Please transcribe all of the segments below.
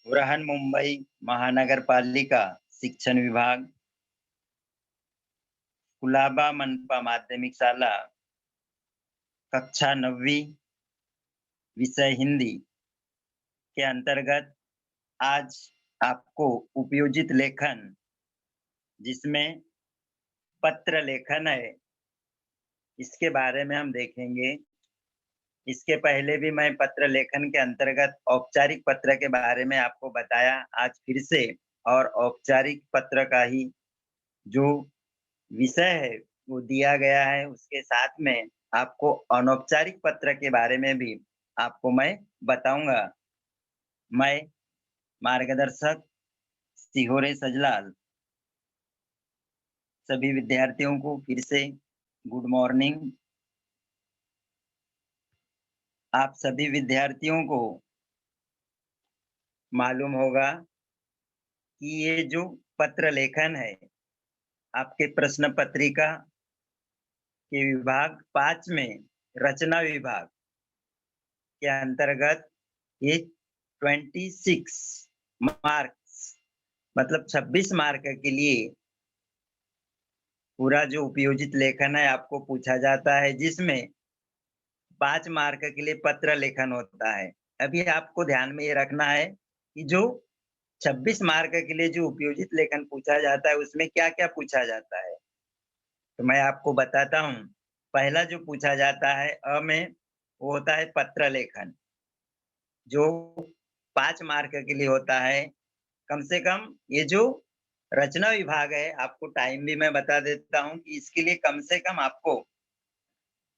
बृहन्मुंबई महानगर पालिका शिक्षण विभाग, कुलाबा मनपा माध्यमिक शाला, कक्षा 9वीं, विषय हिंदी के अंतर्गत आज आपको उपयोजित लेखन, जिसमें पत्र लेखन है, इसके बारे में हम देखेंगे। इसके पहले भी मैं पत्र लेखन के अंतर्गत औपचारिक पत्र के बारे में आपको बताया। आज फिर से और औपचारिक पत्र का ही जो विषय है वो दिया गया है, उसके साथ में आपको अनौपचारिक पत्र के बारे में भी आपको मैं बताऊंगा। मैं मार्गदर्शक सिहोरे सजलाल सभी विद्यार्थियों को फिर से गुड मॉर्निंग। आप सभी विद्यार्थियों को मालूम होगा कि ये जो पत्र लेखन है, आपके प्रश्न पत्रिका के विभाग 5 में रचना विभाग के अंतर्गत ये 26 मार्क्स मतलब 26 मार्क के लिए पूरा जो उपयोजित लेखन है आपको पूछा जाता है, जिसमें 5 मार्क के लिए पत्र लेखन होता है। अभी आपको ध्यान में ये रखना है कि जो 26 मार्क के लिए जो उपयोजित लेखन पूछा जाता है उसमें क्या-क्या पूछा जाता है। तो मैं आपको बताता हूँ। पहला जो पूछा जाता है में वो होता है पत्र लेखन, जो 5 मार्क के लिए होता है। कम से कम ये जो रचना विभाग है, आपको टाइम भी मैं बता देता हूँ कि इसके लिए कम से कम आपको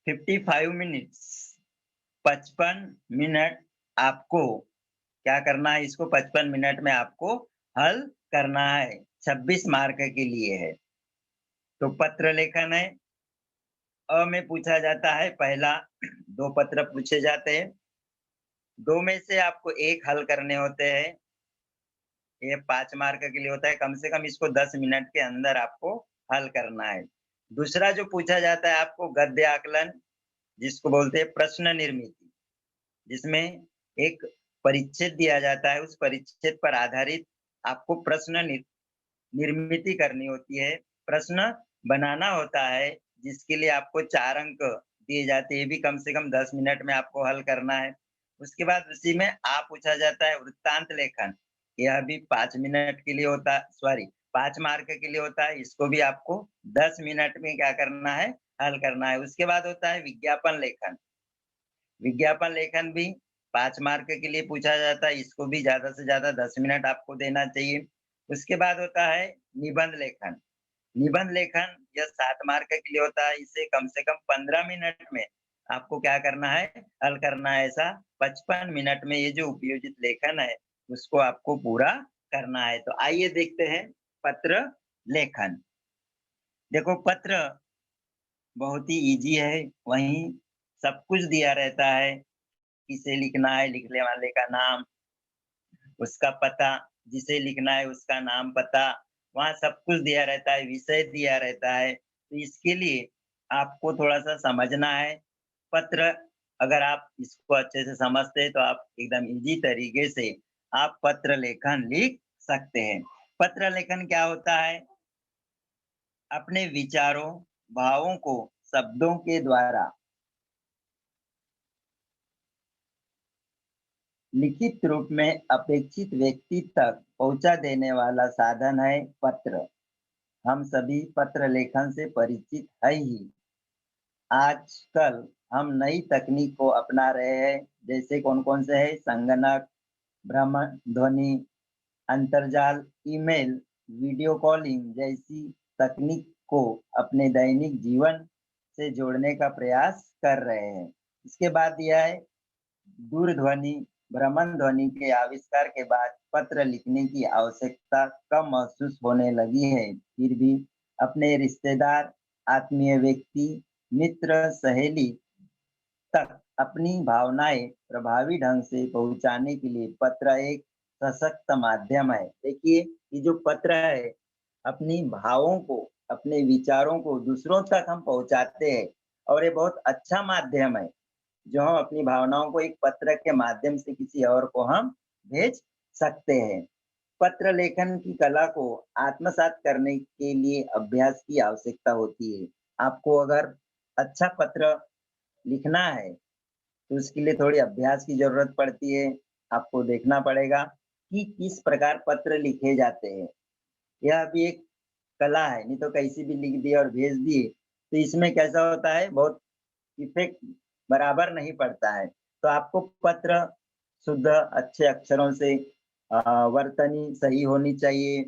55 मिनट्स 55 मिनट आपको क्या करना है, इसको 55 मिनट में आपको हल करना है। 26 मार्क के लिए है। तो पत्र लेखन है। में पूछा जाता है पहला 2 पत्र पूछे जाते हैं। 2 में से आपको 1 हल करने होते हैं। ये 5 मार्क के लिए होता है। कम से कम इसको 10 मिनट के अंदर आपको हल करना है। दूसरा जो पूछा जाता है आपको गद्य आकलन, जिसको बोलते हैं प्रश्न निर्मिति, जिसमें एक परिच्छेद दिया जाता है। उस परिच्छेद पर आधारित आपको प्रश्न निर्मिति करनी होती है। प्रश्न बनाना होता है, जिसके लिए आपको 4 अंक दिए जाते हैं। ये भी कम से कम 10 मिनट में आपको हल करना है। उसके बाद उसी में पूछा जाता है वृत्तांत लेखन। यह भी 5 मिनट के लिए होता है, सॉरी 5 मार्क के लिए होता है। इसको भी आपको 10 मिनट में क्या करना है, हल करना है। उसके बाद होता है विज्ञापन लेखन। विज्ञापन लेखन भी 5 मार्क के लिए पूछा जाता है। इसको भी ज़्यादा से ज़्यादा 10 मिनट आपको देना चाहिए। उसके बाद होता है निबंध लेखन। निबंध लेखन यह 7 मार्क के लिए होता है। इसे कम से कम 15 मिनट में आपको क्या करना है, हल करना है। ऐसा 55 मिनट में ये जो उपयोजित लेखन है, उसको आपको पूरा करना है। तो आइए देखते हैं पत्र लेखन। देखो पत्र बहुत ही ईज़ी है, वहीं सब कुछ दिया रहता है। किसे लिखना है, लिखने वाले का नाम, उसका पता, जिसे लिखना है उसका नाम, पता, वहाँ सब कुछ दिया रहता है, विषय दिया रहता है। तो इसके लिए आपको थोड़ा-सा समझना है। पत्र अगर आप इसको अच्छे से समझते हैं तो आप एकदम ईज़ी तरीके से आप पत्र लेखन लिख सकते हैं। पत्र लेखन क्या होता है? अपने विचारों, भावों को शब्दों के द्वारा लिखित रूप में अपेक्षित व्यक्ति तक पहुँचा देने वाला साधन है पत्र। हम सभी पत्र लेखन से परिचित है ही। आजकल हम नई तकनीक को अपना रहे हैं, जैसे कौन-कौन से है, संगणक, भ्रमण ध्वनि, अंतर्जाल, ईमेल, वीडियो कॉलिंग जैसी तकनीक को अपने दैनिक जीवन से जोड़ने का प्रयास कर रहे हैं। इसके बाद दिया है दूरध्वनि, भ्रमण ध्वनि के आविष्कार के बाद पत्र लिखने की आवश्यकता कम महसूस होने लगी है। फिर भी अपने रिश्तेदार, आत्मीय व्यक्ति, मित्र, सहेली तक अपनी भावनाएं प्रभावी ढंग से पहुंचाने के लिए पत्र एक सशक्त माध्यम है। देखिए, ये जो पत्र है, अपनी भावों को, अपने विचारों को दूसरों तक हम पहुंचाते हैं और ये बहुत अच्छा माध्यम है। जो हम अपनी भावनाओं को एक पत्र के माध्यम से किसी और को हम भेज सकते हैं। पत्र लेखन की कला को आत्मसात करने के लिए अभ्यास की आवश्यकता होती है। आपको अगर अच्छा पत्र लिखना है, तो उसके लिए थोड़ी अभ्यास की ज़रूरत पड़ती है। आपको देखना पड़ेगा कि किस प्रकार पत्र लिखे जाते हैं। यह भी एक कला है, नहीं तो कैसी भी लिख दिए और भेज दिए, तो इसमें कैसा होता है, बहुत इफ़ेक्ट बराबर नहीं पड़ता है। तो आपको पत्र शुद्ध अच्छे अक्षरों से वर्तनी सही होनी चाहिए,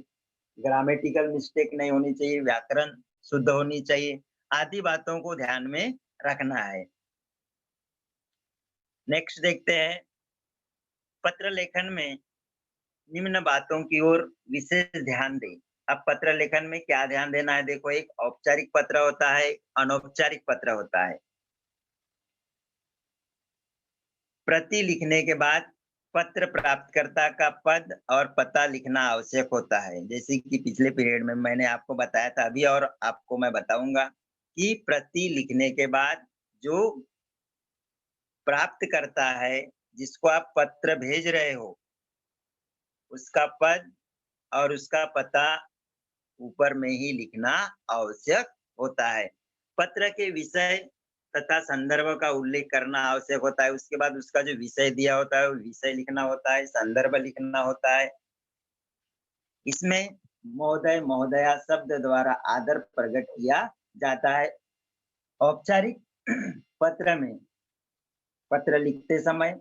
ग्रामेटिकल मिस्टेक नहीं होनी चाहिए, व्याकरण शुद्ध होनी चाहिए, आदि बातों को ध्यान में रखना है। नेक्स्ट देखते हैं, पत्र लेखन में निम्न बातों की ओर विशेष ध्यान दें। अब पत्र लेखन में क्या ध्यान देना है, देखो, एक औपचारिक पत्र होता है, अनौपचारिक पत्र होता है। प्रति लिखने के बाद पत्र प्राप्तकर्ता का पद और पता लिखना आवश्यक होता है। जैसे कि पिछले पीरियड में मैंने आपको बताया था अभी, और आपको मैं बताऊंगा कि प्रति लिखने के बाद जो प्राप्त करता है, जिसको आप पत्र भेज रहे हो, उसका पद और उसका पता ऊपर में ही लिखना आवश्यक होता है। पत्र के विषय तथा संदर्भ का उल्लेख करना आवश्यक होता है। उसके बाद उसका जो विषय दिया होता है, वो विषय लिखना होता है, संदर्भ लिखना होता है। इसमें महोदय, महोदया शब्द द्वारा आदर प्रकट किया जाता है। औपचारिक पत्र में पत्र लिखते समय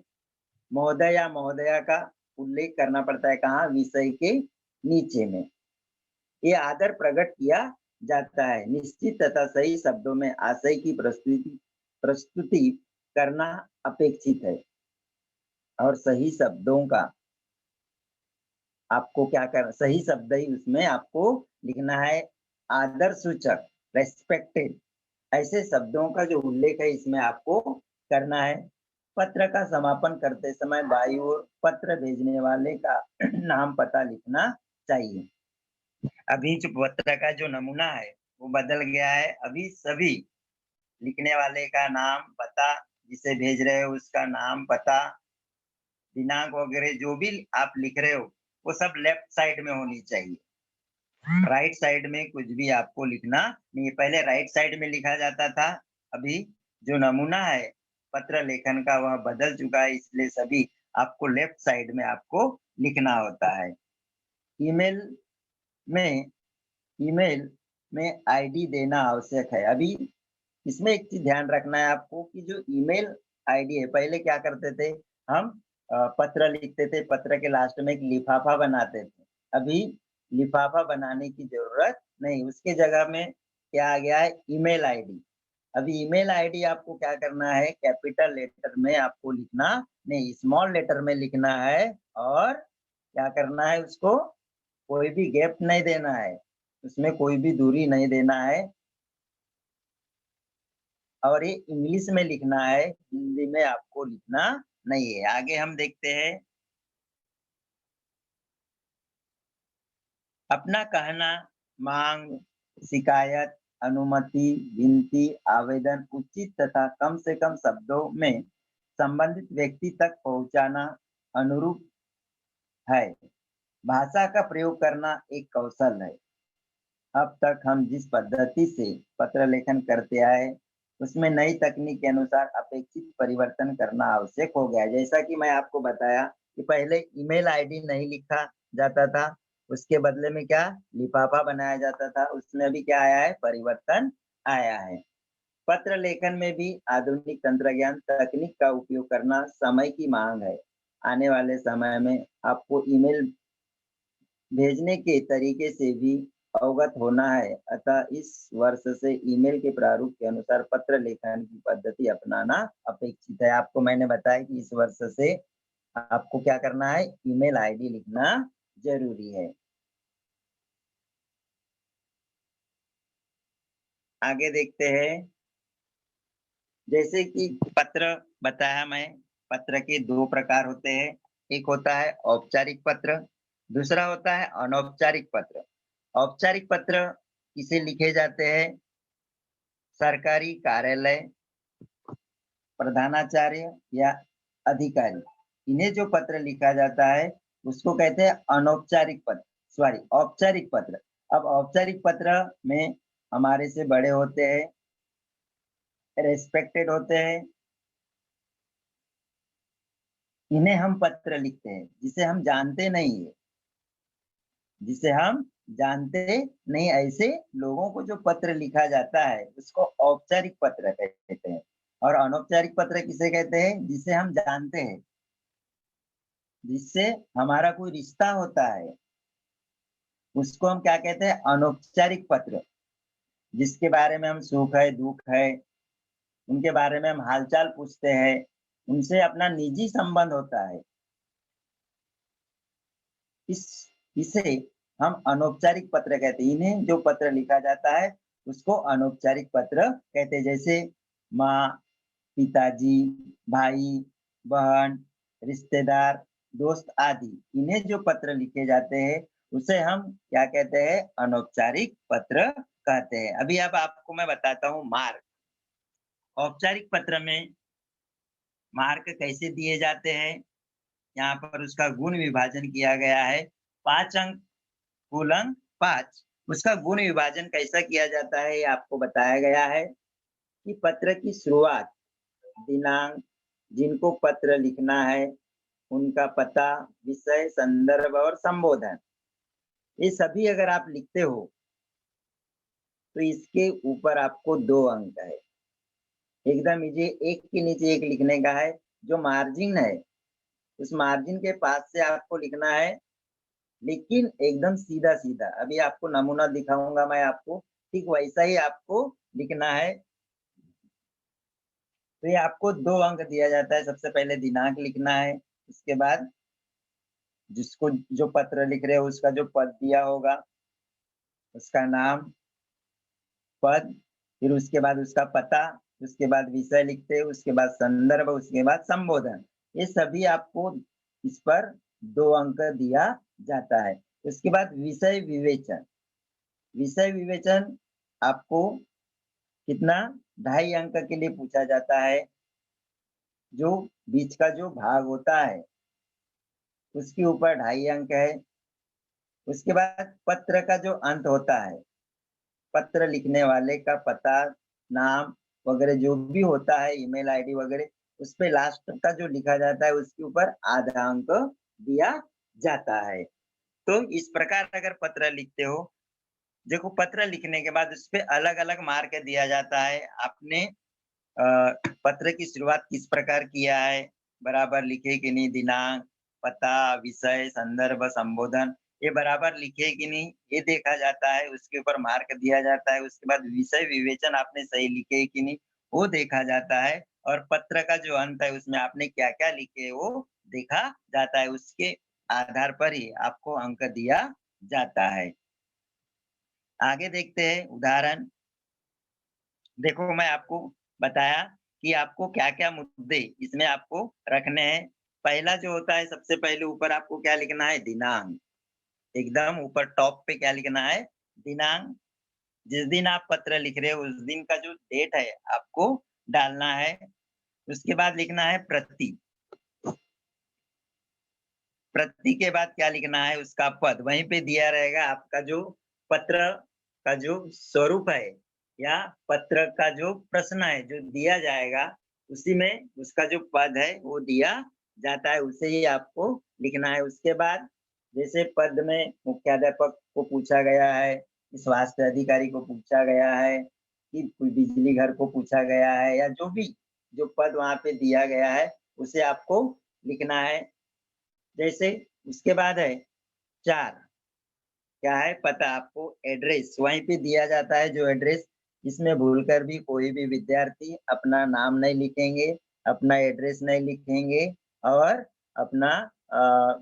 महोदय या महोदया का उल्लेख करना पड़ता है, कहाँ? विषय के नीचे में। ये आदर प्रकट किया जाता है। निश्चित तथा सही शब्दों में आशय की प्रस्तुति करना अपेक्षित है, और सही शब्दों का आपको क्या करना, सही शब्द ही उसमें आपको लिखना है। आदर सूचक, रेस्पेक्टेड, ऐसे शब्दों का जो उल्लेख है इसमें आपको करना है। पत्र का समापन करते समय बाईं ओर पत्र भेजने वाले का नाम पता लिखना चाहिए। अभी जो पत्र का जो नमूना है वो बदल गया है। अभी सभी लिखने वाले का नाम, पता, जिसे भेज रहे हो उसका नाम, पता, दिनांक वगैरह जो भी आप लिख रहे हो, वो सब लेफ्ट साइड में होनी चाहिए। राइट साइड में कुछ भी आपको लिखना नहीं है। पहले राइट साइड में लिखा जाता था, अभी जो नमूना है पत्र लेखन का वह बदल चुका है, इसलिए सभी आपको लेफ्ट साइड में आपको लिखना होता है। ईमेल में ईमेल में आईडी देना आवश्यक है। अभी इसमें एक चीज ध्यान रखना है आपको कि जो ईमेल आईडी है, पहले क्या करते थे हम, पत्र लिखते थे, पत्र के लास्ट में एक लिफाफा बनाते थे। अभी लिफाफा बनाने की जरूरत नहीं, उसके जगह में क्या आ गया है, ईमेल आईडी। अभी ईमेल आईडी आपको क्या करना है, कैपिटल लेटर में आपको लिखना नहीं, स्मॉल लेटर में लिखना है। और क्या करना है, उसको कोई भी गैप नहीं देना है, उसमें कोई भी दूरी नहीं देना है। और ये इंग्लिश में लिखना है, हिंदी में आपको लिखना नहीं है। आगे हम देखते हैं, अपना कहना, मांग, शिकायत, अनुमति, विनती, आवेदन उचित तथा कम से कम शब्दों में संबंधित व्यक्ति तक पहुंचाना अनुरूप है। भाषा का प्रयोग करना एक कौशल है। अब तक हम जिस पद्धति से पत्र लेखन करते आए, उसमें नई तकनीक के अनुसार अपेक्षित परिवर्तन करना आवश्यक हो गया है। जैसा कि मैं आपको बताया कि पहले ईमेल आईडी नहीं लिखा जाता था, उसके बदले में क्या, लिफाफा बनाया जाता था। उसमें अभी क्या आया है, परिवर्तन आया है। पत्र लेखन में भी आधुनिक तंत्रज्ञान तकनीक का उपयोग करना समय की मांग है। आने वाले समय में आपको ईमेल भेजने के तरीके से भी अवगत होना है, अतः इस वर्ष से ईमेल के प्रारूप के अनुसार पत्र लेखन की पद्धति अपनाना अपेक्षित है। आपको मैंने बताया कि इस वर्ष से आपको क्या करना है, ईमेल आईडी लिखना जरूरी है। आगे देखते हैं, जैसे कि पत्र बताया मैं, पत्र के दो प्रकार होते हैं। एक होता है औपचारिक पत्र, दूसरा होता है अनौपचारिक पत्र। औपचारिक पत्र किसे लिखे जाते हैं, सरकारी कार्यालय, प्रधानाचार्य या अधिकारी, इन्हें जो पत्र लिखा जाता है उसको कहते हैं अनौपचारिक पत्र, सॉरी औपचारिक पत्र। अब औपचारिक पत्र में हमारे से बड़े होते हैं, रेस्पेक्टेड होते हैं, इन्हें हम पत्र लिखते हैं, जिसे हम जानते नहीं है, जिसे हम जानते नहीं, ऐसे लोगों को जो पत्र लिखा जाता है उसको औपचारिक पत्र कहते हैं। और अनौपचारिक पत्र किसे कहते हैं? जिसे हम जानते हैं, जिससे हमारा कोई रिश्ता होता है, उसको हम क्या कहते हैं? अनौपचारिक पत्र। जिसके बारे में हम सुख है, दुख है, उनके बारे में हम हालचाल पूछते हैं, उनसे अपना निजी संबंध होता है, इस इसे हम अनौपचारिक पत्र कहते हैं। इन्हें जो पत्र लिखा जाता है उसको अनौपचारिक पत्र कहते हैं। जैसे माँ, पिताजी, भाई, बहन, रिश्तेदार, दोस्त आदि, इन्हें जो पत्र लिखे जाते हैं उसे हम क्या कहते हैं? अनौपचारिक पत्र कहते हैं। अभी अब आपको मैं बताता हूँ मार्क। औपचारिक पत्र में मार्क कैसे दिए जाते हैं? यहाँ पर उसका गुण विभाजन किया गया है। 5 अंक कुल अंक 5। उसका गुण विभाजन कैसा किया जाता है ये आपको बताया गया है कि पत्र की शुरुआत, दिनांक, जिनको पत्र लिखना है, उनका पता, विषय, संदर्भ और संबोधन, ये सभी अगर आप लिखते हो तो इसके ऊपर आपको 2 अंक है। एकदम ये एक के नीचे एक लिखने का है। जो मार्जिन है, उस मार्जिन के पास से आपको लिखना है, लेकिन एकदम सीधा-सीधा। अभी आपको नमूना दिखाऊँगा मैं आपको, ठीक वैसा ही आपको लिखना है। तो ये आपको 2 अंक दिया जाता है। सबसे पहले दिनांक लिखना है, उसके बाद जिसको जो पत्र लिख रहे हो उसका जो पद दिया होगा, उसका नाम, पद, फिर उसके बाद उसका पता, उसके बाद विषय लिखते हैं, उसके बाद संदर्भ, उसके बाद संबोधन। ये सभी आपको इस पर 2 अंक दिया जाता है। उसके बाद विषय विवेचन। विषय विवेचन आपको कितना? 2.5 अंक के लिए पूछा जाता है। जो बीच का जो भाग होता है, उसके ऊपर 2.5 अंक है। उसके बाद पत्र का जो अंत होता है, पत्र लिखने वाले का पता, नाम वगैरह जो भी होता है, ईमेल आईडी वगैरह, उस पे लास्ट का जो लिखा जाता है उसके ऊपर आधा अंक दिया जाता है। तो इस प्रकार अगर पत्र लिखते हो, देखो पत्र लिखने के बाद उसपे अलग-अलग मार्क दिया जाता है। आपने अ, पत्र की शुरुआत किस प्रकार किया है, बराबर लिखे कि नहीं, दिनांक, पता, विषय, संदर्भ, संबोधन, ये बराबर लिखे कि नहीं, ये देखा जाता है, उसके ऊपर मार्क दिया जाता है। उसके बाद विषय विवेचन आपने सही लिखे कि नहीं, वो देखा जाता है। और पत्र का जो अंत है उसमें आपने क्या-क्या लिखे वो देखा जाता है। उसके आधार पर ही आपको अंक दिया जाता है। आगे देखते हैं उदाहरण। देखो मैं आपको बताया कि आपको क्या-क्या मुद्दे इसमें आपको रखने हैं। पहला जो होता है, सबसे पहले ऊपर आपको क्या लिखना है? दिनांक। एकदम ऊपर टॉप पे क्या लिखना है? दिनांक। जिस दिन आप पत्र लिख रहे हो उस दिन का जो डेट है आपको डालना है। उसके बाद लिखना है प्रति। प्रति के बाद क्या लिखना है? उसका पद। वहीं पे दिया रहेगा आपका जो पत्र का जो स्वरूप है या पत्र का जो प्रश्न है जो दिया जाएगा, उसी में उसका जो पद है वो दिया जाता है, उसे ही आपको लिखना है। उसके बाद जैसे पद में मुख्याध्यापक को पूछा गया है, स्वास्थ्य अधिकारी को पूछा गया है, कि कोई बिजली घर को पूछा गया है, या जो भी जो पद वहाँ पे दिया गया है उसे आपको लिखना है। जैसे उसके बाद है 4, क्या है? पता। आपको एड्रेस वहीं पे दिया जाता है, जो एड्रेस, इसमें भूलकर भी कोई भी विद्यार्थी अपना नाम नहीं लिखेंगे, अपना एड्रेस नहीं लिखेंगे, और अपना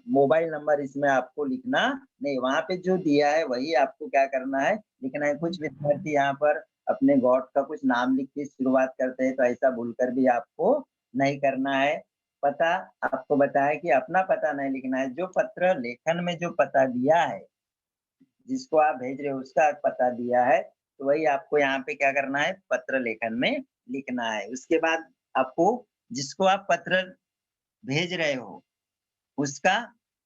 मोबाइल नंबर इसमें आपको लिखना नहीं। वहाँ पे जो दिया है वही आपको क्या करना है? लिखना है। कुछ विद्यार्थी यहाँ पर अपने गॉड का कुछ नाम लिख के शुरुआत करते हैं, तो ऐसा भूलकर भी आपको नहीं करना है। पता आपको बताया कि अपना पता नहीं लिखना है। जो पत्र लेखन में जो पता दिया है, जिसको आप भेज रहे हो उसका पता दिया है, तो वही आपको यहाँ पे क्या करना है? पत्र लेखन में लिखना है। उसके बाद आपको जिसको आप पत्र भेज रहे हो उसका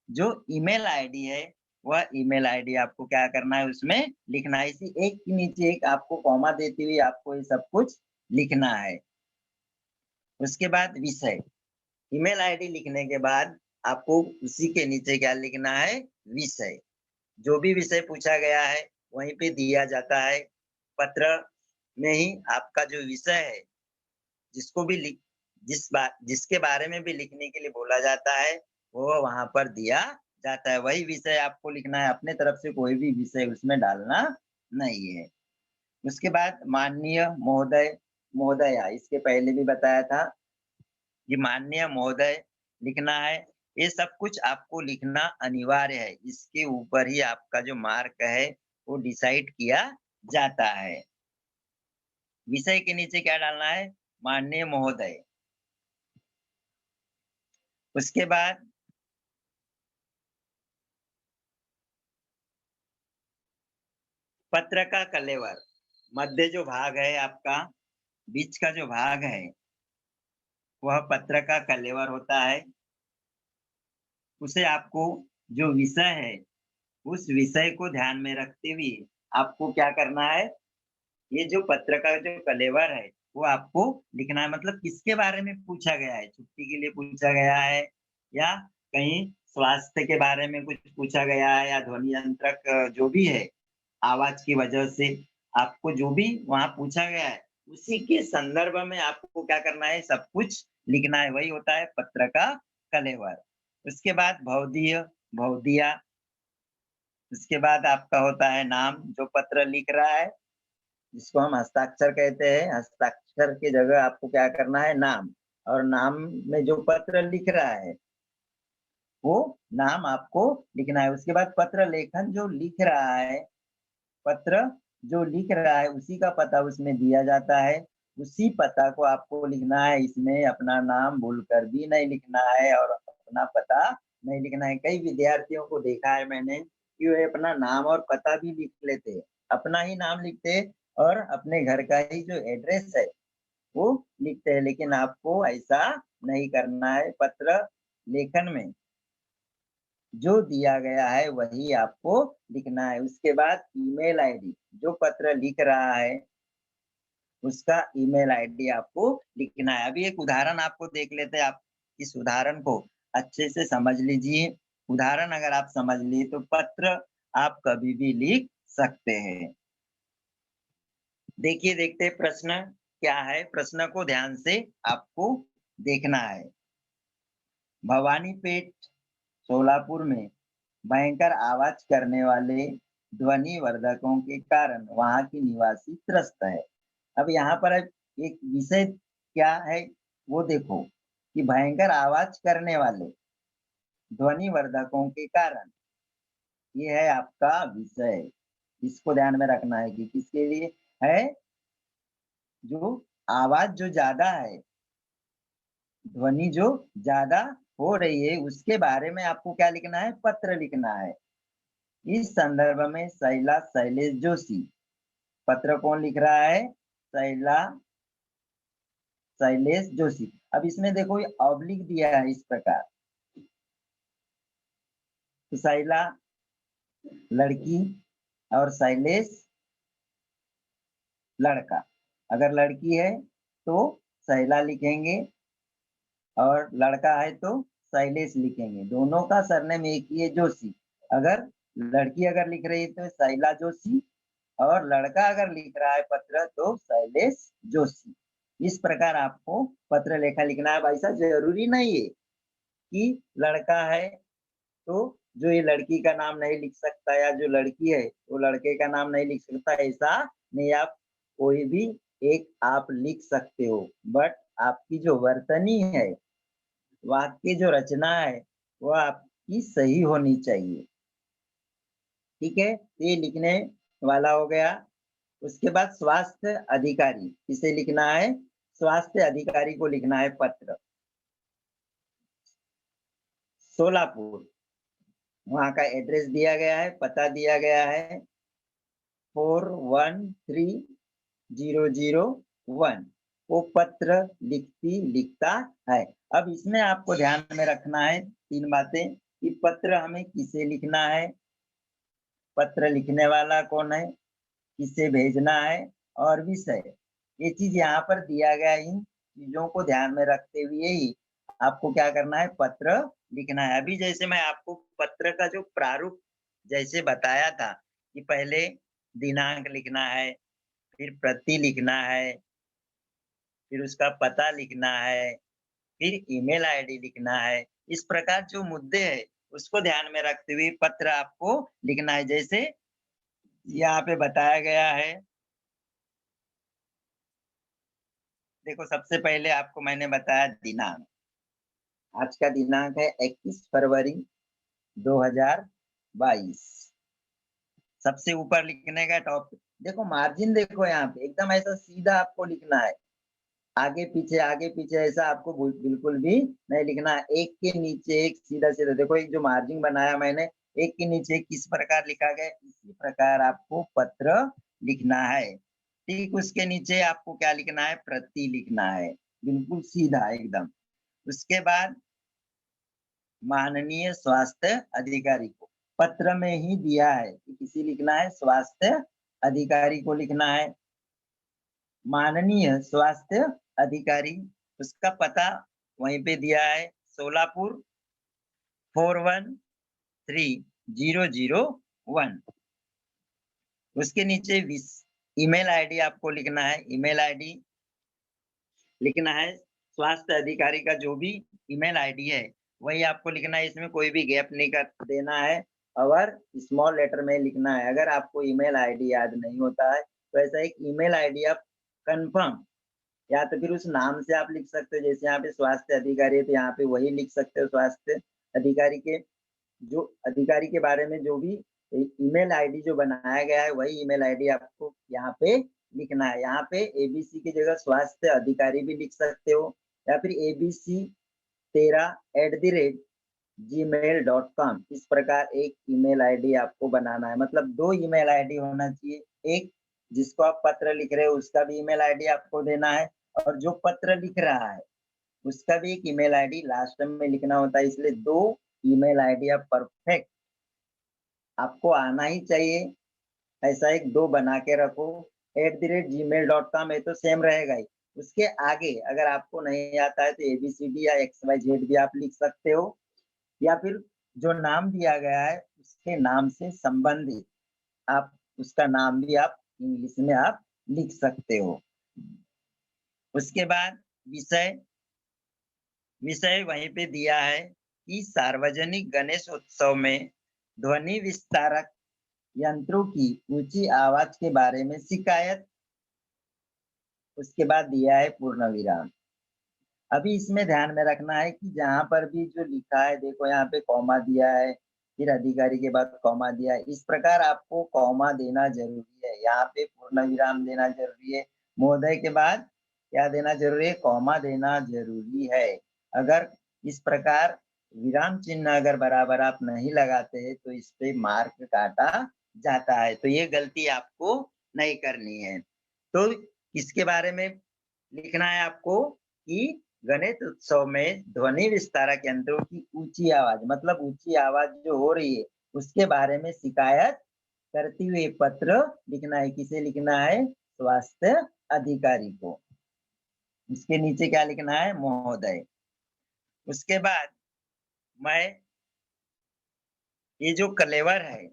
जो ईमेल आईडी है वह ईमेल आईडी आपको क्या करना है उसमें लिखना है। इसी एक के नीचे एक आपको कॉमा देते हुए आपको ये सब कुछ लिखना है। उसके बाद विषय, ईमेल आईडी लिखने के बाद आपको उसी के नीचे क्या लिखना है, विषय। जो भी विषय पूछा गया है वहीं पे दिया जाता है। पत्र में ही आपका जो विषय है, जिसको भी लिख जिसके बारे में भी लिखने के लिए बोला जाता है, वो वहां पर दिया जाता है। वही विषय आपको लिखना है, अपने तरफ से कोई भी विषय उसमें डालना नहीं है। उसके बाद माननीय महोदय, महोदया, इसके पहले भी बताया था कि माननीय महोदय लिखना है। ये सब कुछ आपको लिखना अनिवार्य है। इसके ऊपर ही आपका जो मार्क है वो डिसाइड किया जाता है। विषय के नीचे क्या डालना है, माननीय महोदय। उसके बाद पत्र का कलेवर, मध्य जो भाग है आपका, बीच का जो भाग है वह पत्र का कलेवर होता है। उसे आपको, जो विषय है उस विषय को ध्यान में रखते हुए आपको क्या करना है, ये जो पत्र का जो कलेवर है वो आपको लिखना है। मतलब किसके बारे में पूछा गया है, छुट्टी के लिए पूछा गया है या कहीं स्वास्थ्य के बारे में कुछ पूछा गया है, या ध्वनि यंत्रक जो भी है आवाज की वजह से आपको जो भी वहां पूछा गया है उसी के संदर्भ में आपको क्या करना है, सब कुछ लिखना है। वही होता है पत्र का कलेवर। उसके बाद भवदीय, भवदिया। उसके बाद आपका होता है नाम, जो पत्र लिख रहा है जिसको हम हस्ताक्षर कहते हैं। हस्ताक्षर की जगह आपको क्या करना है, नाम। और नाम में जो पत्र लिख रहा है वो नाम आपको लिखना है। उसके बाद पत्र लेखन, जो लिख रहा है, पत्र जो लिख रहा है उसी का पता उसमें दिया जाता है। उसी पता को आपको लिखना है। इसमें अपना नाम भूलकर भी नहीं लिखना है और अपना पता नहीं लिखना है। कई विद्यार्थियों को देखा है मैंने कि वे अपना नाम और पता भी लिख लेते हैं। अपना ही नाम लिखते हैं और अपने घर का ही जो एड्रेस है वो लिखते हैं, लेकिन आपको ऐसा नहीं करना है। पत्र लेखन में जो दिया गया है वही आपको लिखना है। उसके बाद ईमेल आईडी, जो पत्र लिख रहा है उसका ईमेल आईडी आपको लिखना है। अभी एक उदाहरण आपको देख लेते हैं। आप इस उदाहरण को अच्छे से समझ लीजिए। उदाहरण अगर आप समझ लिए तो पत्र आप कभी भी लिख सकते हैं। देखिए, देखते हैं प्रश्न क्या है। प्रश्न को ध्यान से आपको देखना है। भवानीपेट, सोलापुर में भयंकर आवाज करने वाले ध्वनि वर्धकों के कारण वहां की निवासी त्रस्त है। अब यहाँ पर एक विषय क्या है वो देखो, कि भयंकर आवाज करने वाले ध्वनि वर्धकों के कारण, ये है आपका विषय। इसको ध्यान में रखना है कि किसके लिए है, जो आवाज जो ज्यादा है, ध्वनि जो ज्यादा हो रही है उसके बारे में आपको क्या लिखना है, पत्र लिखना है। इस संदर्भ में शैला शैलेश जोशी, पत्र कौन लिख रहा है, शैला शैलेश जोशी। अब इसमें देखो ये ऑब्लिक दिया है इस प्रकार, तो शैला लड़की और शैलेश लड़का। अगर लड़की है तो शैला लिखेंगे और लड़का है तो शैलेश लिखेंगे। दोनों का सरनेम एक ही है, जोशी। अगर लड़की अगर लिख रही है तो शैला जोशी, और लड़का अगर लिख रहा है पत्र तो शैलेश जोशी। इस प्रकार आपको पत्र लेखा लिखना है। भाई साहब, जरूरी नहीं है कि लड़का है तो जो ये लड़की का नाम नहीं लिख सकता, या जो लड़की है वो लड़के का नाम नहीं लिख सकता, ऐसा नहीं। आप कोई भी एक आप लिख सकते हो, बट आपकी जो वर्तनी है, वाक्य जो रचना है, वो आपकी सही होनी चाहिए। ठीक है, तो ये लिखने वाला हो गया। उसके बाद स्वास्थ्य अधिकारी, इसे लिखना है, स्वास्थ्य अधिकारी को लिखना है पत्र। सोलापुर, वहाँ का एड्रेस दिया गया है, पता दिया गया है 413001। वो पत्र लिखता है। अब इसमें आपको ध्यान में रखना है तीन बातें। कि पत्र हमें किसे लिखना है, पत्र लिखने वाला कौन है, किसे भेजना है और विषय। ये चीज़ यहाँ पर दिया गया है। इन चीज़ों को ध्यान में रखते हुए ही आपको क्या करना है, पत्र लिखना है। अभी जैसे मैं आपको पत्र का जो प्रारूप जैसे बताया था कि पहले दिनांक लिखना है, फिर प्रति लिखना है, फिर उसका पता लिखना है, फिर ईमेल आईडी लिखना है। इस प्रकार जो मुद्दे हैं, उसको ध्यान में रखते हुए पत्र आपको लिखना है। जैसे यहाँ पे बताया गया है, देखो सबसे पहले आपको मैंने बताया दिनांक। आज का दिनांक है 21 फरवरी 2022। सबसे ऊपर लिखने का टॉपिक देखो, मार्जिन देखो यहाँ पे एकदम ऐसा सीधा आपको लिखना है। आगे पीछे ऐसा आपको बिल्कुल भी नहीं लिखना है। एक के नीचे एक सीधा-सीधा देखो, एक जो मार्जिन बनाया मैंने, एक के नीचे एक किस प्रकार लिखा गया है, इसी प्रकार आपको पत्र लिखना है। ठीक उसके नीचे आपको क्या लिखना है, प्रति लिखना है, बिल्कुल सीधा एकदम। उसके बाद माननीय स्वास्थ्य अधिकारी को पत्र में ही दिया है कि किसे लिखना है, स्वास्थ्य अधिकारी को लिखना है। माननीय स्वास्थ्य अधिकारी, उसका पता वहीं पे दिया है, सोलापुर 413001। उसके नीचे ईमेल आईडी आपको लिखना है। ईमेल आईडी लिखना है, स्वास्थ्य अधिकारी का जो भी ईमेल आईडी है वही आपको लिखना है। इसमें कोई भी गैप नहीं कर देना है और स्मॉल लेटर में लिखना है। अगर आपको ईमेल आईडी याद नहीं होता है तो ऐसा एक ईमेल आईडी आप कंफर्म, या तो फिर उस नाम से आप लिख सकते हो। जैसे यहाँ पे स्वास्थ्य अधिकारी है तो यहाँ पे वही लिख सकते हो। स्वास्थ्य अधिकारी के जो अधिकारी के बारे में जो भी ईमेल आईडी जो बनाया गया है वही ईमेल आईडी आपको यहाँ पे लिखना है। यहाँ पे एबीसी की जगह स्वास्थ्य अधिकारी भी लिख सकते हो, या फिर abc13@gmail.com। इस प्रकार एक ईमेल आईडी आपको बनाना है। मतलब 2 ईमेल आईडी होना चाहिए। एक जिसको आप पत्र लिख रहे हो उसका भी ईमेल आईडी आपको देना है, और जो पत्र लिख रहा है उसका भी एक ईमेल आईडी लास्ट में लिखना होता है। इसलिए 2 ईमेल आईडी आप परफेक्ट आपको आना ही चाहिए। ऐसा एक 2 बना के रखो। @gmail.com है तो सेम रहेगा ही। उसके आगे अगर आपको नहीं आता है तो एबीसीडी या XYZ भी आप लिख सकते हो, या फिर जो नाम दिया गया है उसके नाम से संबंधित आप उसका नाम भी आप इंग्लिश में आप लिख सकते हो। उसके बाद विषय विषय वहीं पे दिया है कि सार्वजनिक गणेश उत्सव में ध्वनि विस्तारक यंत्रों की ऊंची आवाज के बारे में शिकायत। उसके बाद दिया है पूर्ण विराम। अभी इसमें ध्यान में रखना है कि जहाँ पर भी जो लिखा है, देखो यहाँ पे कॉमा दिया है, फिर अधिकारी के बाद कॉमा दिया है। इस प्रकार आपको कॉमा देना जरूरी है। यहाँ पे पूर्ण विराम देना जरूरी है। महोदय के बाद क्या देना जरूरी है, कॉमा देना जरूरी है। अगर इस प्रकार विराम चिन्ह अगर बराबर आप नहीं लगाते हैं तो इस पे मार्क काटा जाता है। तो ये गलती आपको नहीं करनी है। तो इसके बारे में लिखना है आपको कि गणेश उत्सव में ध्वनि विस्तारक यंत्रों की ऊंची आवाज, मतलब ऊंची आवाज जो हो रही है उसके बारे में शिकायत करते हुए पत्र लिखना है। किसे लिखना है, स्वास्थ्य अधिकारी को। उसके नीचे क्या लिखना है, महोदय। उसके बाद मैं ये जो कलेवर है,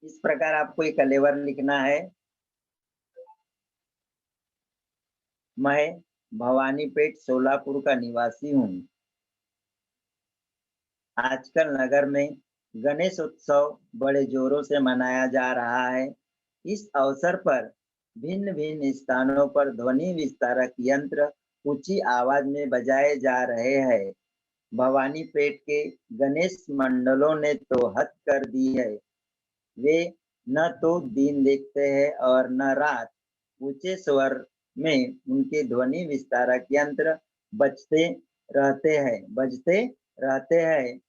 इस प्रकार आपको ये कलेवर लिखना है। मैं भवानीपेट सोलापुर का निवासी हूँ। आजकल नगर में गणेश उत्सव बड़े जोरों से मनाया जा रहा है। इस अवसर पर भिन्न-भिन्न स्थानों पर ध्वनि विस्तारक यंत्र ऊंची आवाज में बजाए जा रहे हैं। भवानीपेट के गणेश मंडलों ने तो हद कर दी है। वे न तो दिन देखते हैं और न रात। ऊंचे स्वर में उनके ध्वनि विस्तारक यंत्र बजते रहते हैं।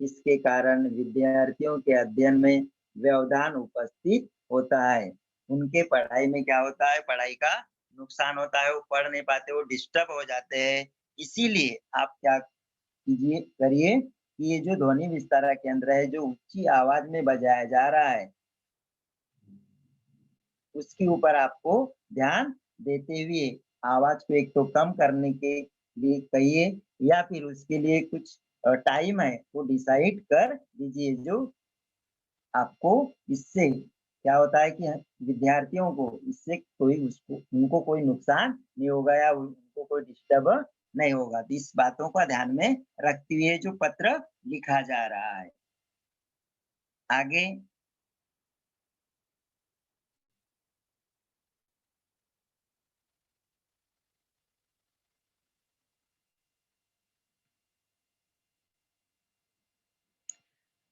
इसके कारण विद्यार्थियों के अध्ययन में व्यवधान उपस्थित होता है। उनके पढ़ाई में क्या होता है, पढ़ाई का नुकसान होता है। वो पढ़ नहीं पाते, वो डिस्टर्ब हो जाते हैं। इसीलिए आप क्या कीजिए करिए कि ये जो ध्वनि विस्तारक यंत्र है, जो ऊँची आवाज़ में बजाया जा रहा है, उसके ऊपर आपको ध्यान देते हुए आवाज़ को एक तो कम करने के लिए कहिए या फिर उसके लिए कुछ टाइम है, वो डिसाइड कर दीजिए, जो आपको इससे क्या होता है कि विद्यार्थियों को इससे कोई उसको उनको कोई नुकसान नहीं होगा या उनको कोई डिस्टर्ब नहीं होगा। तो इस बातों का ध्यान में रखते हुए जो पत्र लिखा जा रहा है। आगे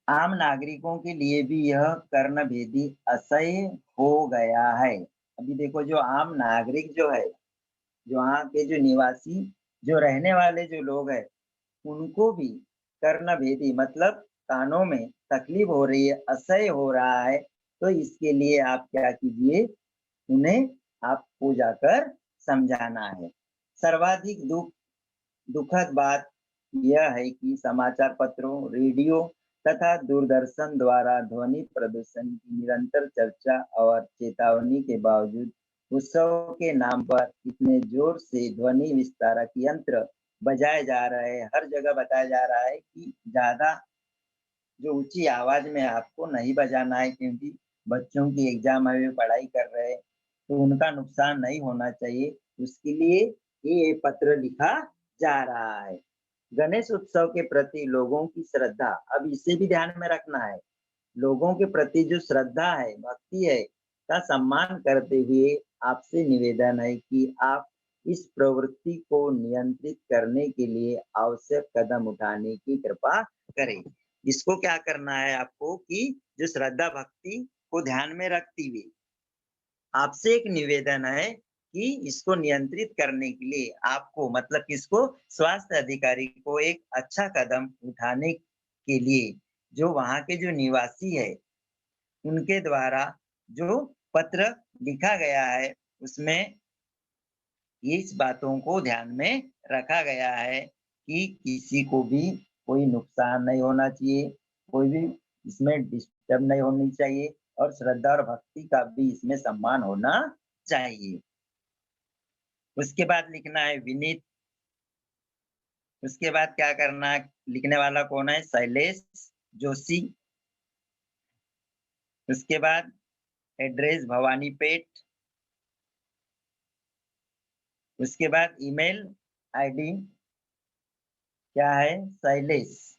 आम नागरिकों के लिए भी यह कर्णभेदी असह्य हो गया है। अभी देखो जो आम नागरिक जो है, जो वहाँ के जो निवासी, जो रहने वाले जो लोग हैं, उनको भी कर्णभेदी मतलब कानों में तकलीफ हो रही है, असह्य हो रहा है, तो इसके लिए आप क्या कीजिए, उन्हें आपको जाकर समझाना है। सर्वाधिक दुखद बात यह है कि समाचार पत्रों, रेडियो तथा दूरदर्शन द्वारा ध्वनि प्रदूषण की निरंतर चर्चा और चेतावनी के बावजूद उत्सव के नाम पर इतने जोर से ध्वनि विस्तारक यंत्र बजाए जा रहे हैं। हर जगह बताया जा रहा है कि ज़्यादा जो ऊँची आवाज़ में आपको नहीं बजाना है, क्योंकि बच्चों की एग्ज़ाम है, वे पढ़ाई कर रहे हैं, तो उनका नुकसान नहीं होना चाहिए। उसके लिए ये पत्र लिखा जा रहा है। गणेश उत्सव के प्रति लोगों की श्रद्धा, अब इसे भी ध्यान में रखना है। लोगों के प्रति जो श्रद्धा है, भक्ति है, का सम्मान करते हुए आपसे निवेदन है कि आप इस प्रवृत्ति को नियंत्रित करने के लिए आवश्यक कदम उठाने की कृपा करें। इसको क्या करना है आपको कि जो श्रद्धा भक्ति को ध्यान में रखते हुए आपसे एक निवेदन है कि इसको नियंत्रित करने के लिए आपको मतलब किसको, स्वास्थ्य अधिकारी को एक अच्छा कदम उठाने के लिए जो वहाँ के जो निवासी है, उनके द्वारा जो पत्र लिखा गया है, उसमें इस बातों को ध्यान में रखा गया है कि किसी को भी कोई नुकसान नहीं होना चाहिए, कोई भी इसमें डिस्टर्ब नहीं होनी चाहिए और श्रद्धा और भक्ति का भी इसमें सम्मान होना चाहिए। उसके बाद लिखना है विनीत, उसके बाद क्या करना है, लिखने वाला कौन है, शैलेश जोशी। उसके बाद एड्रेस भवानीपेट। उसके बाद ईमेल आईडी क्या है, शैलेश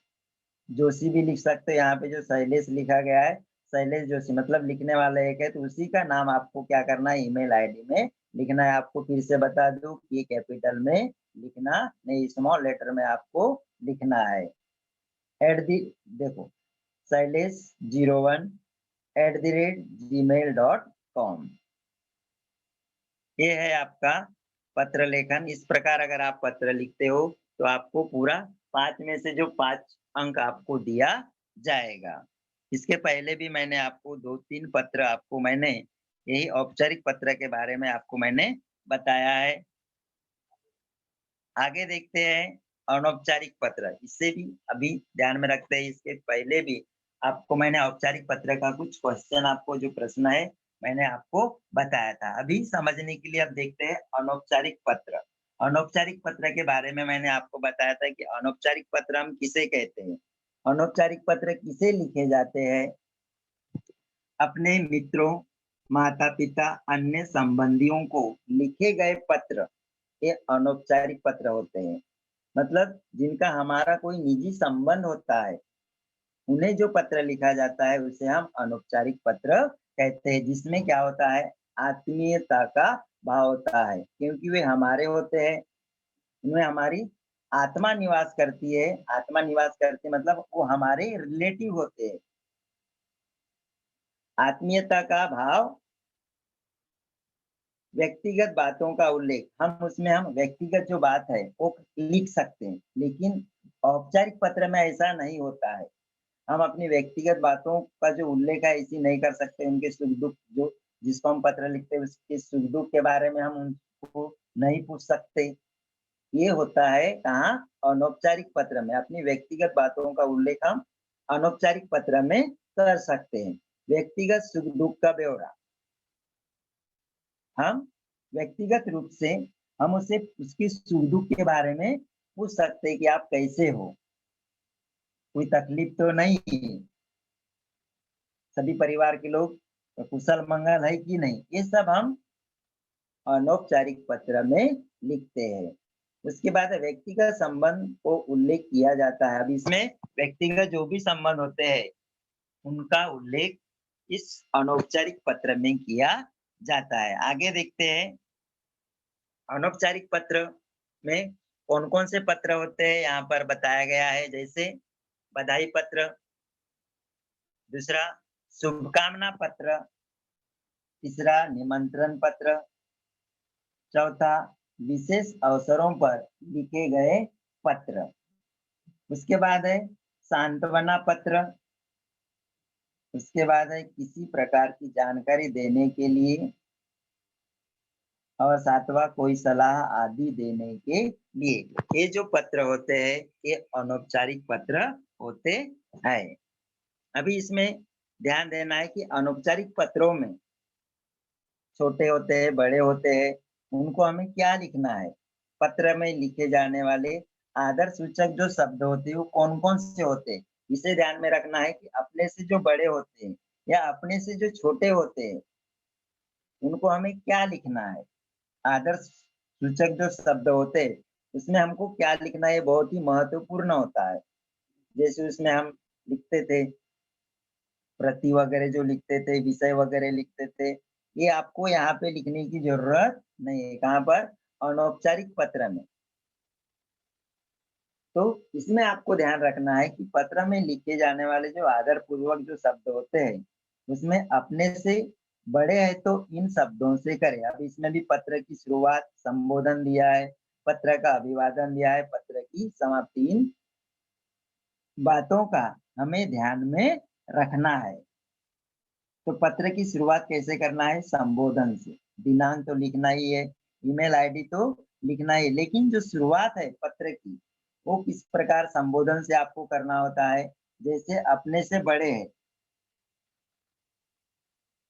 जोशी भी लिख सकते हैं। यहाँ पे जो शैलेश लिखा गया है, शैलेश जोशी मतलब लिखने वाला एक है, तो उसी का नाम आपको क्या करना है, ईमेल आईडी में लिखना है। आपको फिर से बता दूं कि ये कैपिटल में लिखना नहीं, स्मॉल लेटर में आपको लिखना है। एट दी देखो शैलेश 01@gmail.com, ये है आपका पत्र लेखन। इस प्रकार अगर आप पत्र लिखते हो तो आपको पूरा 5 में से जो 5 अंक आपको दिया जाएगा। इसके पहले भी मैंने आपको 2-3 पत्र आपको मैंने यही औपचारिक पत्र के बारे में आपको मैंने बताया है। आगे देखते हैं अनौपचारिक पत्र, इससे भी अभी ध्यान में रखते हैं। इसके पहले भी आपको मैंने औपचारिक पत्र का कुछ क्वेश्चन, आपको जो प्रश्न है मैंने आपको बताया था। अभी समझने के लिए अब देखते हैं अनौपचारिक पत्र। अनौपचारिक पत्र के बारे में मैंने आपको बताया था कि अनौपचारिक पत्र हम किसे कहते हैं। अनौपचारिक पत्र किसे लिखे जाते हैं, अपने मित्रों, माता-पिता, अन्य संबंधियों को लिखे गए पत्र, ये अनौपचारिक पत्र होते हैं। मतलब जिनका हमारा कोई निजी संबंध होता है, उन्हें जो पत्र लिखा जाता है उसे हम अनौपचारिक पत्र कहते हैं, जिसमें क्या होता है, आत्मीयता का भाव होता है, क्योंकि वे हमारे होते हैं, उनमें हमारी आत्मा निवास करती है। आत्मा निवास करती है मतलब वो हमारे रिलेटिव होते हैं। आत्मीयता का भाव, व्यक्तिगत बातों का उल्लेख, हम व्यक्तिगत जो बात है वो लिख सकते हैं, लेकिन औपचारिक पत्र में ऐसा नहीं होता है। हम अपनी व्यक्तिगत बातों का जो उल्लेख है इसी नहीं कर सकते, उनके सुख-दुःख जो जिसको हम पत्र लिखते हैं उसके सुख-दुःख के बारे में हम उनको नहीं पूछ सकते। ये होता है कहाँ? अनौपचारिक पत्र में। अपनी व्यक्तिगत बातों का उल्लेख हम अनौपचारिक पत्र में कर सकते हैं। व्यक्तिगत सुख दुख का ब्यौरा हम व्यक्तिगत रूप से हम उससे उसकी सुख दुख के बारे में पूछ सकते हैं कि आप कैसे हो, कोई तकलीफ तो नहीं है, सभी परिवार के लोग कुशल मंगल है कि नहीं, ये सब हम अनौपचारिक पत्र में लिखते हैं। उसके बाद व्यक्तिगत संबंध को उल्लेख किया जाता है। अब इसमें व्यक्तिगत जो भी संबंध होते हैं उनका उल्लेख इस अनौपचारिक पत्र में किया जाता है। आगे देखते हैं अनौपचारिक पत्र में कौन कौन से पत्र होते हैं, यहाँ पर बताया गया है। जैसे बधाई पत्र, दूसरा शुभकामना पत्र, तीसरा निमंत्रण पत्र, चौथा विशेष अवसरों पर लिखे गए पत्र। उसके बाद है सांत्वना पत्र, उसके बाद है किसी प्रकार की जानकारी देने के लिए, और सातवां कोई सलाह आदि देने के लिए। ये जो पत्र होते हैं ये अनौपचारिक पत्र होते हैं। अभी इसमें ध्यान देना है कि अनौपचारिक पत्रों में छोटे होते हैं, बड़े होते हैं, उनको हमें क्या लिखना है। पत्र में लिखे जाने वाले आदर सूचक जो शब्द होते हैं वो कौन कौन से होते हैं, इसे ध्यान में रखना है कि अपने से जो बड़े होते हैं या अपने से जो छोटे होते हैं उनको हमें क्या लिखना है। आदर्श सूचक जो शब्द होते हैं उसमें हमको क्या लिखना है, बहुत ही महत्वपूर्ण होता है। जैसे उसमें हम लिखते थे प्रति वगैरह, जो लिखते थे विषय वगैरह लिखते थे, ये आपको यहाँ पे लिखने की जरूरत नहीं है। कहाँ पर? अनौपचारिक पत्र में। तो इसमें आपको ध्यान रखना है कि पत्र में लिखे जाने वाले जो आदर पूर्वक जो शब्द होते हैं उसमें अपने से बड़े हैं तो इन शब्दों से करें। अब इसमें भी पत्र की शुरुआत संबोधन दिया है, पत्र का अभिवादन दिया है, पत्र की समाप्ति, इन बातों का हमें ध्यान में रखना है। तो पत्र की शुरुआत कैसे करना है? संबोधन से। दिनांक तो लिखना ही है, ईमेल आईडी तो लिखना ही, लेकिन जो शुरुआत है पत्र की वो किस प्रकार संबोधन से आपको करना होता है। जैसे अपने से बड़े हैं,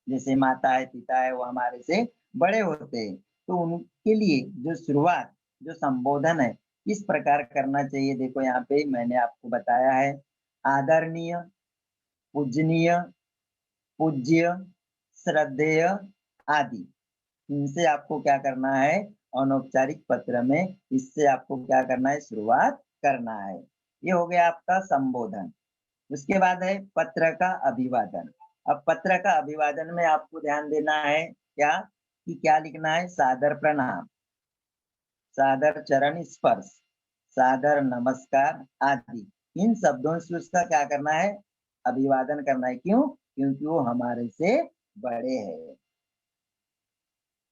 जैसे माता है पिता है वो हमारे से बड़े होते हैं, तो उनके लिए जो शुरुआत जो संबोधन है किस प्रकार करना चाहिए, देखो यहाँ पे मैंने आपको बताया है। आदरणीय, पूजनीय, पूज्य, श्रद्धेय आदि, इनसे आपको क्या करना है अनौपचारिक पत्र में, इससे आपको क्या करना है, शुरुआत करना है। ये हो गया आपका संबोधन। उसके बाद है पत्र का अभिवादन। अब पत्र का अभिवादन में आपको ध्यान देना है क्या, कि क्या लिखना है। सादर प्रणाम, सादर चरण स्पर्श, सादर नमस्कार आदि, इन शब्दों से उसका क्या करना है, अभिवादन करना है। क्यों? क्योंकि वो हमारे से बड़े हैं।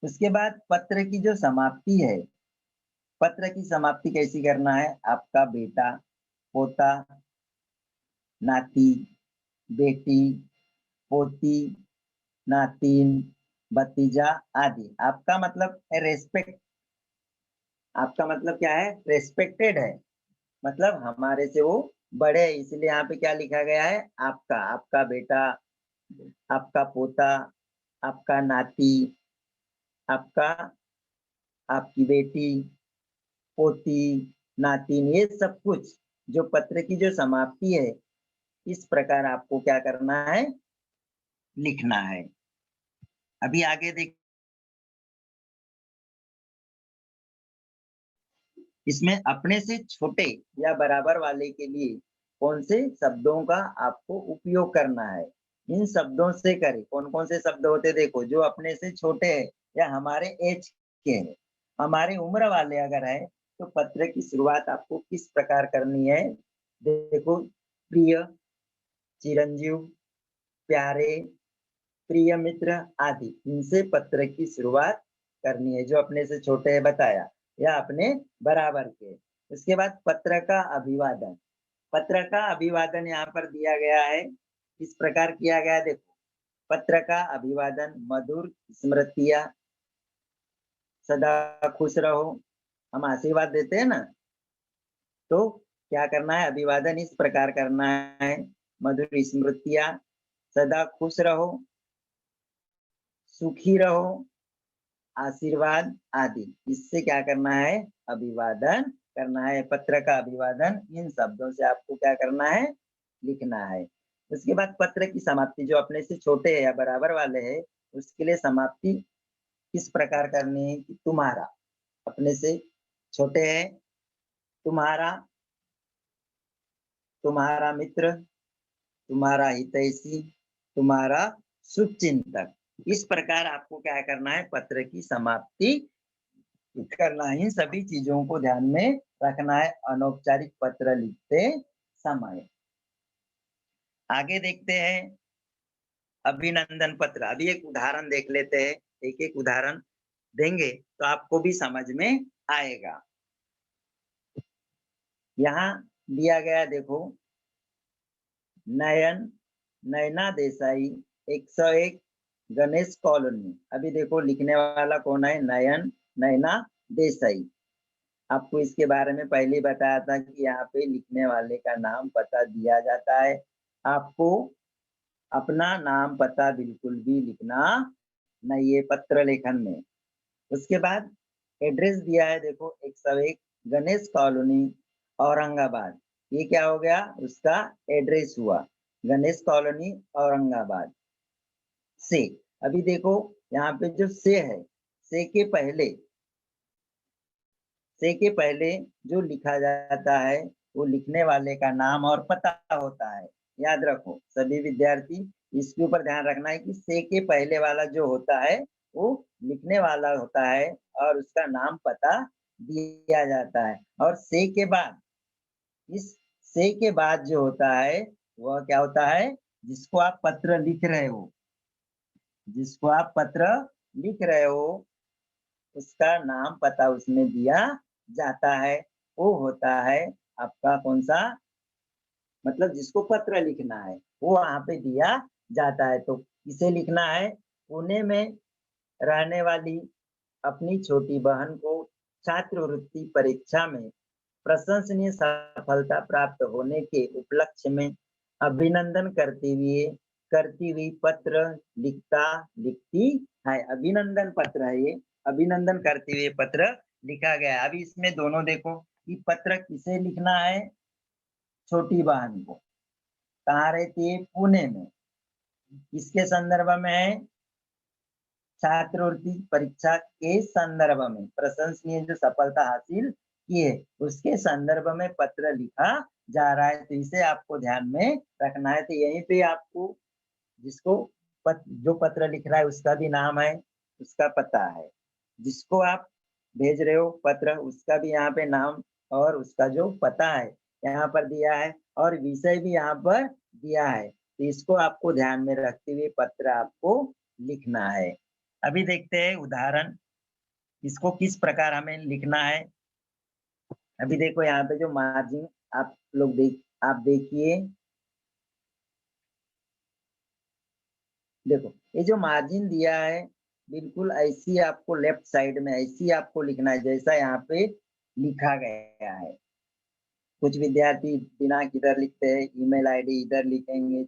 उसके बाद पत्र की जो समाप्ति है, पत्र की समाप्ति कैसी करना है। आपका बेटा, पोता, नाती, बेटी, पोती, नातिन, भतीजा आदि। आपका मतलब रेस्पेक्ट, आपका मतलब क्या है, रेस्पेक्टेड है, मतलब हमारे से वो बड़े है, इसलिए यहाँ पे क्या लिखा गया है, आपका। आपका बेटा, आपका पोता, आपका नाती, आपका, आपकी बेटी, पोती, नातिन, ये सब कुछ जो पत्र की जो समाप्ति है इस प्रकार आपको क्या करना है, लिखना है। अभी आगे देख, इसमें अपने से छोटे या बराबर वाले के लिए कौन से शब्दों का आपको उपयोग करना है। इन शब्दों से करें। कौन कौन से शब्द होते देखो, जो अपने से छोटे हैं या हमारे एज के हैं, हमारी उम्र वाले अगर है, तो पत्र की शुरुआत आपको किस प्रकार करनी है। देखो, प्रिय, चिरंजीव, प्यारे, प्रिय मित्र आदि, इनसे पत्र की शुरुआत करनी है। जो अपने से छोटे है बताया, या अपने बराबर के। उसके बाद पत्र का अभिवादन। पत्र का अभिवादन यहाँ पर दिया गया है, किस प्रकार किया गया देखो। पत्र का अभिवादन, मधुर स्मृतियां, सदा खुश रहो, हम आशीर्वाद देते हैं ना, तो क्या करना है, अभिवादन इस प्रकार करना है, मधुर स्मृतियां, सदा खुश रहो, सुखी रहो, आशीर्वाद आदि। इससे क्या करना है, अभिवादन करना है। पत्र का अभिवादन इन शब्दों से आपको क्या करना है, लिखना है। उसके बाद पत्र की समाप्ति, जो अपने से छोटे है या बराबर वाले है, उसके लिए समाप्ति किस प्रकार करनी है कि तुम्हारा, अपने से छोटे है, तुम्हारा, तुम्हारा मित्र, तुम्हारा हितैषी, तुम्हारा शुभचिंतक। इस प्रकार आपको क्या करना है, पत्र की समाप्ति करना है। इन सभी चीजों को ध्यान में रखना है अनौपचारिक पत्र लिखते समय। आगे देखते हैं अभिनंदन पत्र। अभी एक उदाहरण देख लेते हैं, एक एक उदाहरण देंगे तो आपको भी समझ में आएगा। यहाँ दिया गया देखो, नयन, नैना देसाई, 101 गणेश कॉलोनी। अभी देखो लिखने वाला कौन है, नयन नैना देसाई। आपको इसके बारे में पहले बताया था कि यहाँ पे लिखने वाले का नाम पता दिया जाता है। आपको अपना नाम पता बिल्कुल भी लिखना नहीं है पत्र लेखन में। उसके बाद एड्रेस दिया है देखो, 101 गणेश कॉलोनी, औरंगाबाद। ये क्या हो गया, उसका एड्रेस हुआ, गणेश कॉलोनी औरंगाबाद से। अभी देखो यहाँ पे जो से है, से के पहले जो लिखा जाता है वो लिखने वाले का नाम और पता होता है। याद रखो सभी विद्यार्थी, इसके ऊपर ध्यान रखना है कि से के पहले वाला जो होता है वो लिखने वाला होता है और उसका नाम पता दिया जाता है। और से के बाद, इस से के बाद जो होता है वह क्या होता है, जिसको आप पत्र लिख रहे हो, जिसको आप पत्र लिख रहे हो उसका नाम पता उसमें दिया जाता है। वो होता है आपका कौन सा, मतलब जिसको पत्र लिखना है वो वहां पे दिया जाता है। तो किसे लिखना है, पुणे में रहने वाली अपनी छोटी बहन को छात्रवृत्ति परीक्षा में प्रशंसनीय सफलता प्राप्त होने के उपलक्ष्य में अभिनंदन करती हुई पत्र लिखता लिखती है। अभिनंदन पत्र है ये, अभिनंदन करते हुए पत्र लिखा गया है। अभी इसमें दोनों देखो कि पत्र किसे लिखना है, छोटी बहन को, कहाँ रहती है, पुणे में, किसके संदर्भ में है, छात्रवृत्ति परीक्षा के संदर्भ में, प्रशंसनीय जो सफलता हासिल की है उसके संदर्भ में पत्र लिखा जा रहा है। तो इसे आपको ध्यान में रखना है। तो यहीं पे आपको जिसको जो पत्र लिख रहा है उसका भी नाम है, उसका पता है, जिसको आप भेज रहे हो पत्र उसका भी यहाँ पे नाम और उसका जो पता है यहाँ पर दिया है, और विषय भी यहाँ पर दिया है। तो इसको आपको ध्यान में रखते हुए पत्र आपको लिखना है। अभी देखते हैं उदाहरण, इसको किस प्रकार हमें लिखना है। अभी देखो यहाँ पे जो मार्जिन आप देखिए, देखो ये जो मार्जिन दिया है बिल्कुल ऐसी आपको लेफ्ट साइड में ऐसी आपको लिखना है जैसा यहाँ पे लिखा गया है। कुछ विद्यार्थी दिनांक इधर लिखते हैं, ईमेल आईडी इधर लिखेंगे,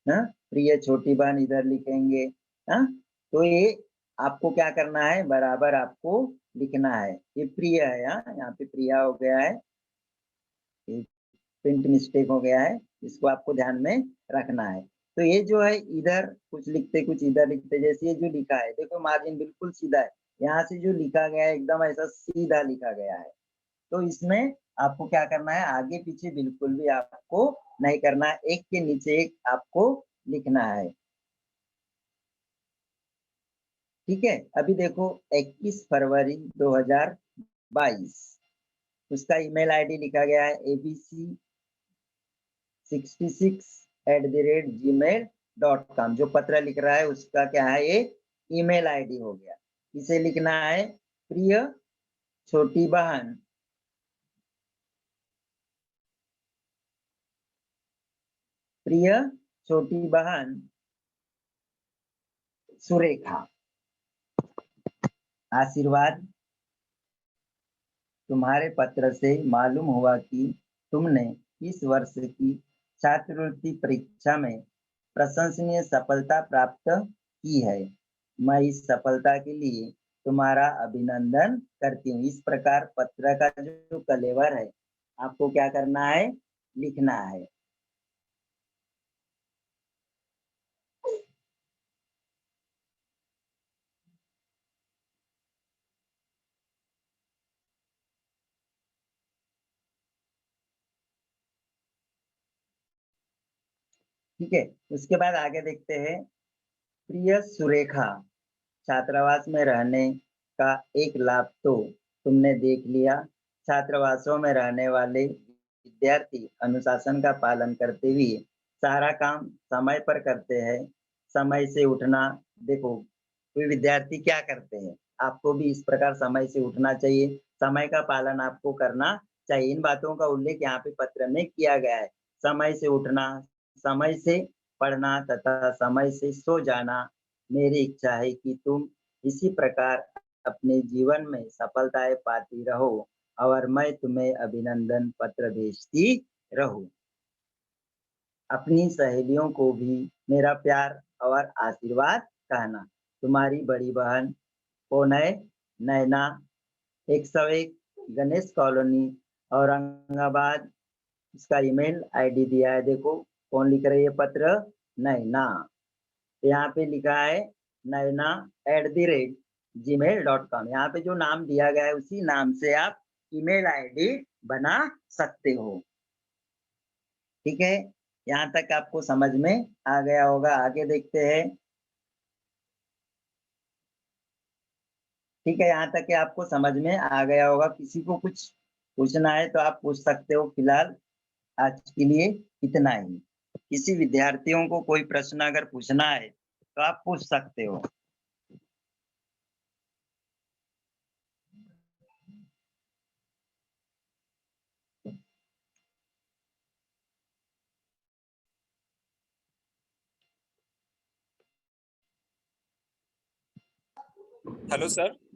हाँ, प्रिय छोटी बहन इधर लिखेंगे, हाँ। तो ये आपको क्या करना है, बराबर आपको लिखना है। ये प्रिय है, यहाँ पे प्रिया हो गया है, प्रिंट मिस्टेक हो गया है, इसको आपको ध्यान में रखना है। तो ये जो है इधर कुछ लिखते कुछ इधर लिखते, जैसे ये जो लिखा है देखो मार्जिन बिल्कुल सीधा है, यहाँ से जो लिखा गया है एकदम ऐसा सीधा लिखा गया है। तो इसमें आपको क्या करना है, आगे पीछे बिल्कुल भी आपको नहीं करना है, एक के नीचे एक आपको लिखना है। ठीक है, अभी देखो 21 फरवरी 2022, उसका ईमेल आईडी लिखा गया है abc66@gmail.com। जो पत्र लिख रहा है उसका क्या है, ये ईमेल आईडी हो गया। इसे लिखना है, प्रिय छोटी बहन, प्रिय छोटी बहन सुरेखा, आशीर्वाद तुम्हारे पत्र से मालूम हुआ कि तुमने इस वर्ष की छात्रवृत्ति परीक्षा में प्रशंसनीय सफलता प्राप्त की है। मैं इस सफलता के लिए तुम्हारा अभिनंदन करती हूँ। इस प्रकार पत्र का जो कलेवर है, आपको क्या करना है, लिखना है। ठीक है, उसके बाद आगे देखते हैं। प्रिय सुरेखा, छात्रावास में रहने का एक लाभ तो तुमने देख लिया। छात्रावासों में रहने वाले विद्यार्थी अनुशासन का पालन करते हुए सारा काम समय पर करते हैं। समय से उठना, देखो कोई विद्यार्थी क्या करते हैं, आपको भी इस प्रकार समय से उठना चाहिए, समय का पालन आपको करना चाहिए। इन बातों का उल्लेख यहाँ पे पत्र में किया गया है। समय से उठना, समय से पढ़ना तथा समय से सो जाना। मेरी इच्छा है कि तुम इसी प्रकार अपने जीवन में सफलताएं पाती रहो और मैं तुम्हें अभिनंदन पत्र भेजती रहूं। अपनी सहेलियों को भी मेरा प्यार और आशीर्वाद कहना। तुम्हारी बड़ी बहन कौन है, नैना, 101 गणेश कॉलोनी औरंगाबाद। इसका ईमेल आईडी दिया है, देखो कौन लिख रही है पत्र, नैना। यहाँ पे लिखा है naina@gmail.com। यहाँ पे जो नाम दिया गया है उसी नाम से आप ईमेल आईडी बना सकते हो। ठीक है, यहाँ तक आपको समझ में आ गया होगा। आगे देखते हैं। ठीक है, यहाँ तक के आपको समझ में आ गया होगा। किसी को कुछ पूछना है तो आप पूछ सकते हो। फिलहाल आज के लिए इतना ही। किसी विद्यार्थियों को कोई प्रश्न अगर पूछना है तो आप पूछ सकते हो। Hello sir.